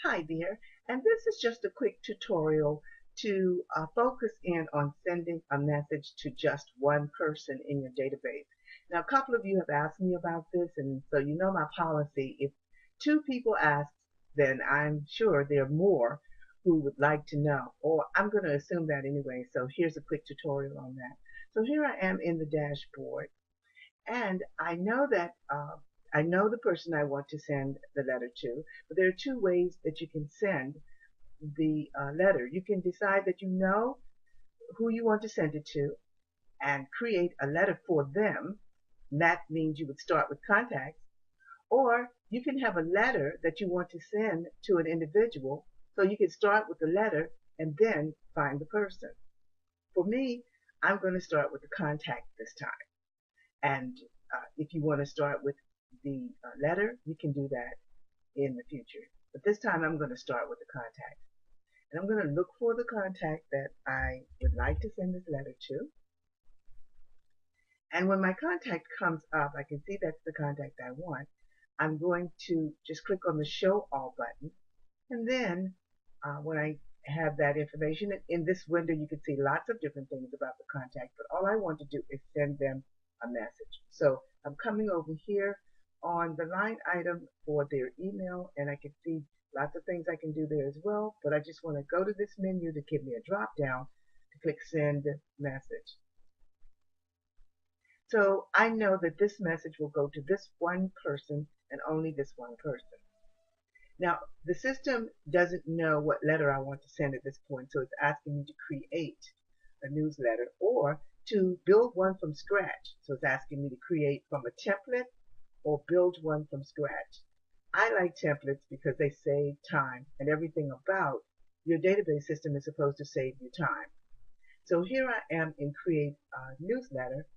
Hi there, and this is just a quick tutorial to focus in on sending a message to just one person in your database. Now, a couple of you have asked me about this, and so you know my policy. If two people ask, then I'm sure there are more who would like to know, or I'm going to assume that anyway, so here's a quick tutorial on that. So here I am in the dashboard, and I know the person I want to send the letter to, but there are two ways that you can send the letter. You can decide that you know who you want to send it to and create a letter for them. And that means you would start with contacts. Or you can have a letter that you want to send to an individual, so you can start with the letter and then find the person. For me, I'm going to start with the contact this time. And if you want to start with the letter, you can do that in the future. But this time I'm going to start with the contact. And I'm going to look for the contact that I would like to send this letter to. And when my contact comes up, I can see that's the contact I want. I'm going to just click on the Show All button. And then when I have that information, in this window you can see lots of different things about the contact, but all I want to do is send them a message. So I'm coming over here on the line item for their email, and I can see lots of things I can do there as well, but I just want to go to this menu to give me a drop down to click Send Message. So I know that this message will go to this one person and only this one person. Now, the system doesn't know what letter I want to send at this point, so it's asking me to create a newsletter or to build one from scratch. So it's asking me to create from a template or build one from scratch. I like templates because they save time, and everything about your database system is supposed to save you time. So here I am in Create Newsletter,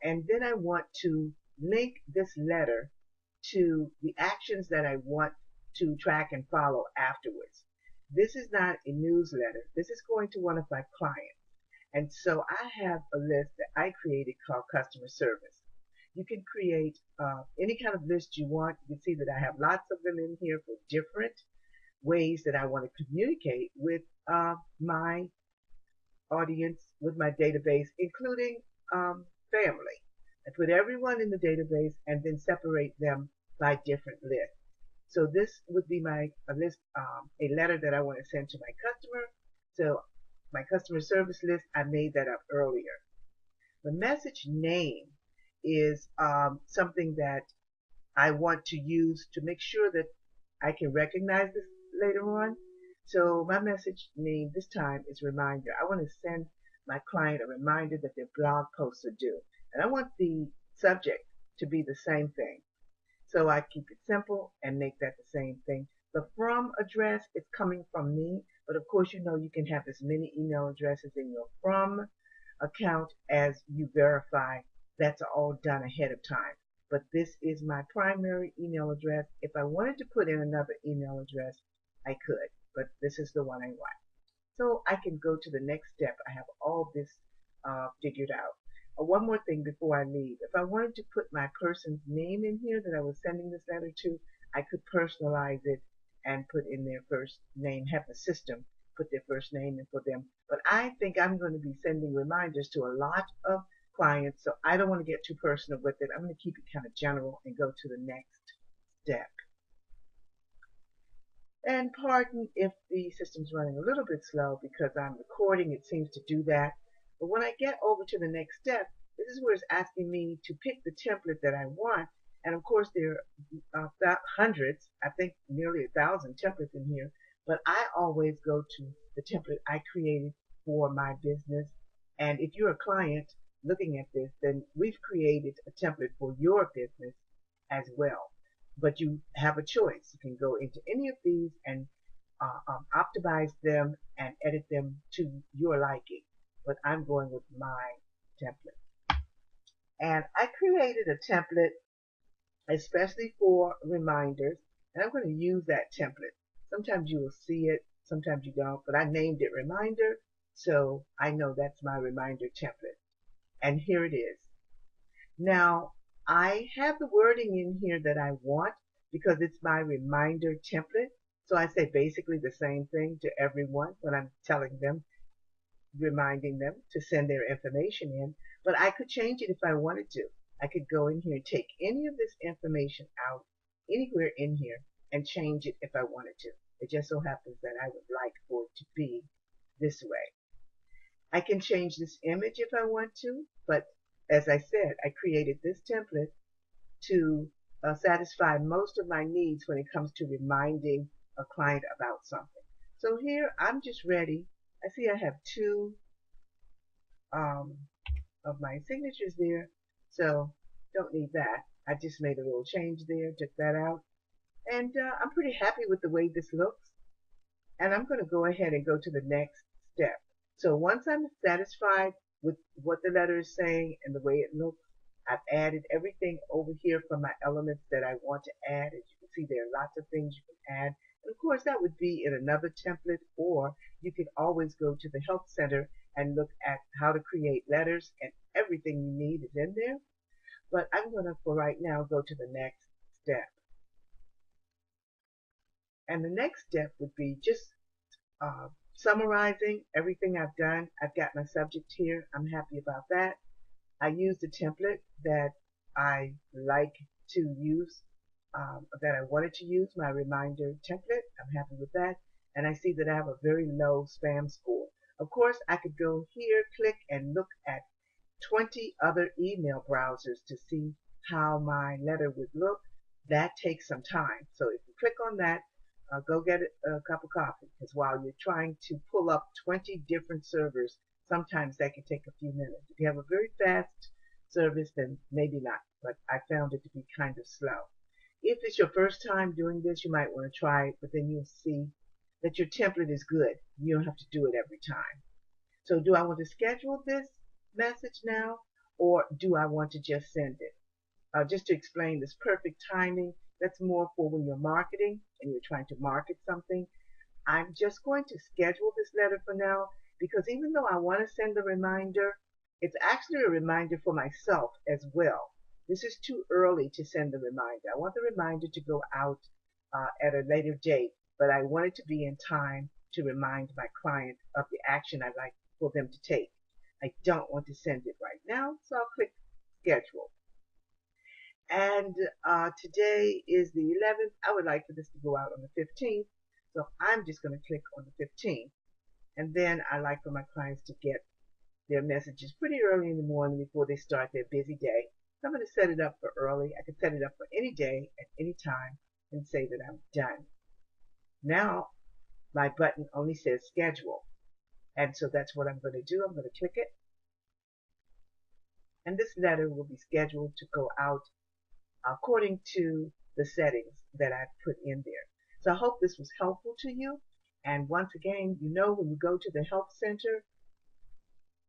and then I want to link this letter to the actions that I want to track and follow afterwards. This is not a newsletter. This is going to one of my clients. And so I have a list that I created called customer service. You can create any kind of list you want. You can see that I have lots of them in here for different ways that I want to communicate with my audience, with my database, including family. I put everyone in the database and then separate them by different lists. So this would be my a letter that I want to send to my customer. So my customer service list, I made that up earlier. The message name is something that I want to use to make sure that I can recognize this later on. So my message name this time is reminder. I want to send my client a reminder that their blog posts are due. And I want the subject to be the same thing. So I keep it simple and make that the same thing. The from address is coming from me, but of course you know you can have as many email addresses in your from account as you verify. That's all done ahead of time. But this is my primary email address. If I wanted to put in another email address, I could, but this is the one I want. So I can go to the next step. I have all this figured out. One more thing before I leave. If I wanted to put my person's name in here that I was sending this letter to, I could personalize it and put in their first name, have the system put their first name in for them. But I think I'm going to be sending reminders to a lot of clients, so I don't want to get too personal with it. I'm going to keep it kind of general and go to the next step. And pardon if the system's running a little bit slow because I'm recording, it seems to do that. But when I get over to the next step, this is where it's asking me to pick the template that I want. And of course, there are hundreds, I think nearly 1,000 templates in here. But I always go to the template I created for my business. And if you're a client looking at this, then we've created a template for your business as well. But you have a choice. You can go into any of these and optimize them and edit them to your liking. But I'm going with my template. And I created a template especially for reminders, and I'm going to use that template. Sometimes you will see it, sometimes you don't, but I named it reminder, so I know that's my reminder template. And here it is. Now, I have the wording in here that I want because it's my reminder template. So I say basically the same thing to everyone when I'm telling them, reminding them to send their information in, but I could change it if I wanted to. I could go in here and take any of this information out anywhere in here and change it if I wanted to. It just so happens that I would like for it to be this way. I can change this image if I want to, but as I said, I created this template to satisfy most of my needs when it comes to reminding a client about something. So here I'm just ready. I see I have two of my signatures there, so don't need that. I just made a little change there, took that out, and I'm pretty happy with the way this looks. And I'm going to go ahead and go to the next step. So once I'm satisfied with what the letter is saying and the way it looks, I've added everything over here from my elements that I want to add. As you can see, there are lots of things you can add. And of course, that would be in another template, or you can always go to the Help Center and look at how to create letters, and everything you need is in there. But I'm going to, for right now, go to the next step. And the next step would be just summarizing everything I've done. I've got my subject here. I'm happy about that. I used a template that I like to use, that I wanted to use, my reminder template. I'm happy with that. And I see that I have a very low spam score. Of course, I could go here, click, and look at 20 other email browsers to see how my letter would look. That takes some time. So if you click on that, go get a cup of coffee, because while you're trying to pull up 20 different servers, sometimes that can take a few minutes. If you have a very fast service, then maybe not, but I found it to be kind of slow. If it's your first time doing this, you might want to try it, but then you'll see that your template is good. You don't have to do it every time. So do I want to schedule this message now, or do I want to just send it? Just to explain this perfect timing, that's more for when you're marketing and you're trying to market something. I'm just going to schedule this letter for now, because even though I want to send a reminder, it's actually a reminder for myself as well. This is too early to send the reminder. I want the reminder to go out at a later date, but I want it to be in time to remind my client of the action I'd like for them to take. I don't want to send it right now, so I'll click schedule. And today is the 11th. I would like for this to go out on the 15th, so I'm just going to click on the 15th. And then I like for my clients to get their messages pretty early in the morning before they start their busy day. So I'm going to set it up for early. I can set it up for any day at any time and say that I'm done. Now my button only says schedule. And so that's what I'm going to do. I'm going to click it. And this letter will be scheduled to go out according to the settings that I've put in there. So I hope this was helpful to you. And once again, you know, when you go to the Help Center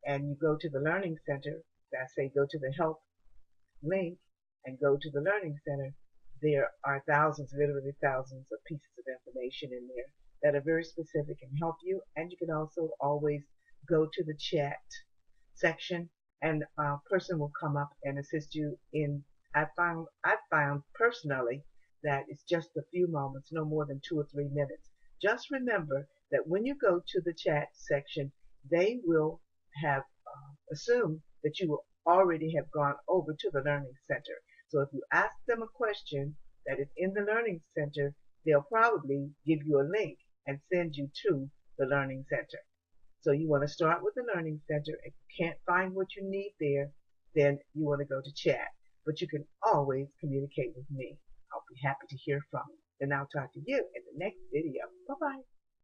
and you go to the Learning Center, I say go to the Help link and go to the Learning Center, there are thousands, literally thousands of pieces of information in there that are very specific and help you. And you can also always go to the chat section, and a person will come up and assist you in. I found personally that it's just a few moments, no more than 2 or 3 minutes. Just remember that when you go to the chat section, they will have assumed that you will already have gone over to the Learning Center. So if you ask them a question that is in the Learning Center, they'll probably give you a link and send you to the Learning Center. So you want to start with the Learning Center. If you can't find what you need there, then you want to go to chat. But you can always communicate with me. I'll be happy to hear from you. And I'll talk to you in the next video. Bye-bye.